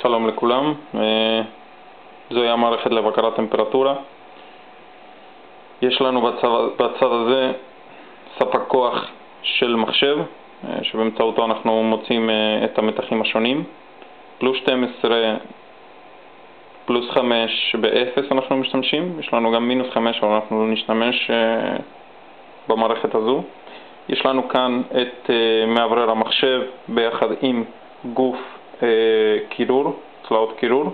שלום לכולם, זוהי המערכת לבקרת טמפרטורה. יש לנו בצד הזה ספק כוח של מחשב, שבאמצעותו אנחנו מוצאים את המתחים השונים. פלוס 12 פלוס 5 ב-0 אנחנו משתמשים, יש לנו גם מינוס 5 אבל אנחנו נשתמש במערכת הזו. יש לנו כאן את מאוורר המחשב ביחד עם גוף קירור, צלעות קירור.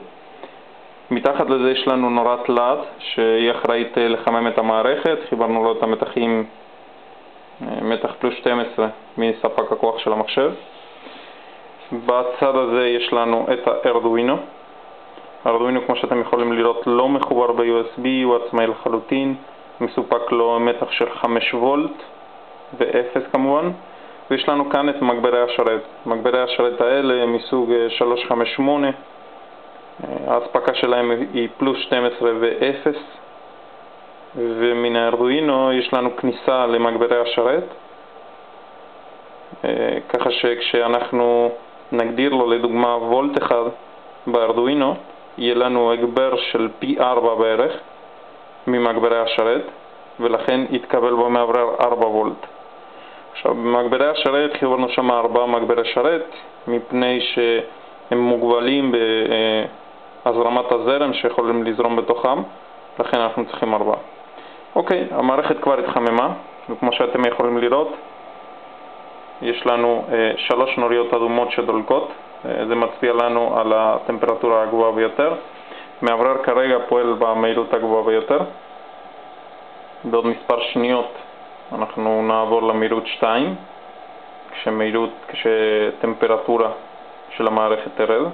מתחת לזה יש לנו נורת לד שהיא אחראית לחמם את המערכת. חיברנו לו את המתחים, מתח פלוס 12 מספק הכוח של המחשב. בצד הזה יש לנו את הארדואינו. הארדואינו, כמו שאתם יכולים לראות, לא מחובר ב-USB, הוא עצמאי לחלוטין, מסופק לו מתח של 5 וולט ו-0 כמובן. ויש לנו כאן את מגברי השרת. מגברי השרת האלה מסוג 358, ההספקה שלהם היא פלוס 12 ו-0, ומן הארדואינו יש לנו כניסה למגברי השרת, ככה שכשאנחנו נגדיר לו לדוגמה וולט אחד בארדואינו, יהיה לנו הגבר של פי 4 בערך ממגברי השרת, ולכן יתקבל במאוורר 4 וולט. עכשיו, במגברי השרת חיברנו שם 4 מגברי שרת, מפני שהם מוגבלים בהזרמת הזרם שיכולים לזרום בתוכם, לכן אנחנו צריכים 4. אוקיי, המערכת כבר התחממה, וכמו שאתם יכולים לראות, יש לנו 3 נוריות אדומות שדולקות. זה מצביע לנו על הטמפרטורה הגבוהה ביותר. מאוורר כרגע פועל במהירות הגבוהה ביותר. בעוד מספר שניות אנחנו נעבור למהירות 2, כשטמפרטורה של המערכת תרד.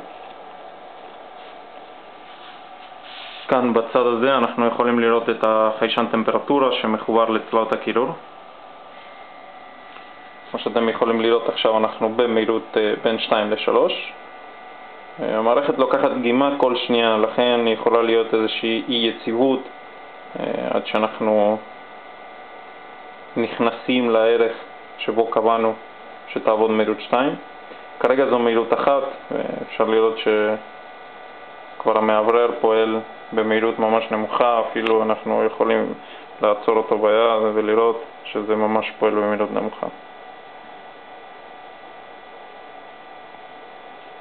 כאן בצד הזה אנחנו יכולים לראות את החיישן טמפרטורה שמחובר לצלעות הקירור. כמו שאתם יכולים לראות עכשיו אנחנו במהירות בין 2 ל-3. המערכת לוקחת דגימה כל שנייה, לכן יכולה להיות איזושהי אי יציבות עד שאנחנו נכנסים לערך שבו קבענו שתעבוד מהירות 2. כרגע זו מהירות 1, אפשר לראות שכבר המאוורר פועל במהירות ממש נמוכה, אפילו אנחנו יכולים לעצור אותו ביד ולראות שזה ממש פועל במהירות נמוכה.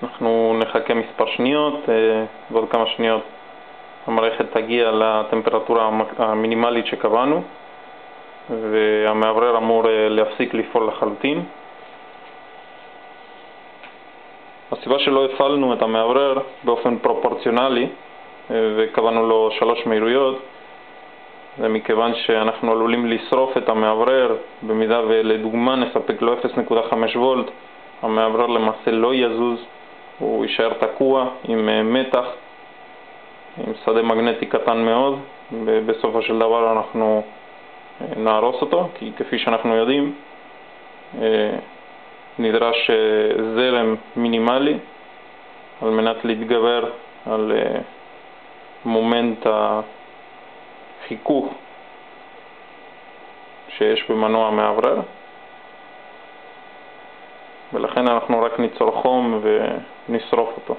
אנחנו נחכה מספר שניות, ועוד כמה שניות המערכת תגיע לטמפרטורה המינימלית שקבענו, והמאוורר אמור להפסיק לפעול לחלוטין. הסיבה שלא הפעלנו את המאוורר באופן פרופורציונלי וקבענו לו 3 מהירויות, זה מכיוון שאנחנו עלולים לשרוף את המאוורר. במידה ולדוגמה נספק לו 0.5 וולט, המאוורר למעשה לא יזוז, הוא יישאר תקוע עם מתח, עם שדה מגנטי קטן מאוד, ובסופו של דבר אנחנו נהרוס אותו, כי כפי שאנחנו יודעים נדרש זרם מינימלי על מנת להתגבר על מומנט החיכוך שיש במנוע המאוורר, ולכן אנחנו רק ניצור חום ונשרוף אותו.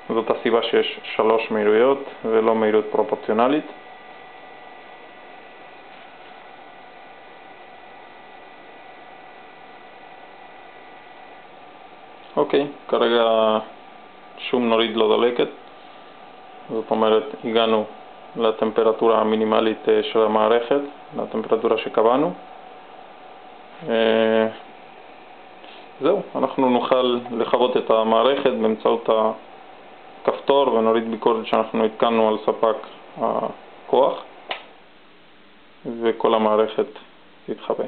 זאת הסיבה שיש 3 מהירויות ולא מהירות פרופורציונלית. אוקיי, כרגע שום נורית לא דולקת, זאת אומרת הגענו לטמפרטורה המינימלית של המערכת, לטמפרטורה שקבענו. זהו, אנחנו נוכל לחוות את המערכת באמצעות הכפתור ונוריד ביקורת שאנחנו התקנו על ספק הכוח, וכל המערכת תתחווה.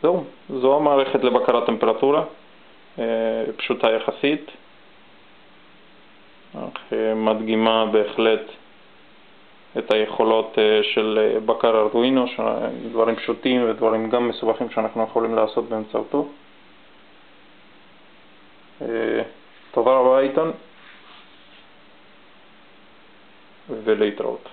זהו, זו המערכת לבקרת טמפרטורה, פשוטה יחסית, אך מדגימה בהחלט את היכולות של בקר ארדואינו, דברים פשוטים ודברים גם מסובכים שאנחנו יכולים לעשות באמצעותו. תודה רבה איתן, ולהתראות.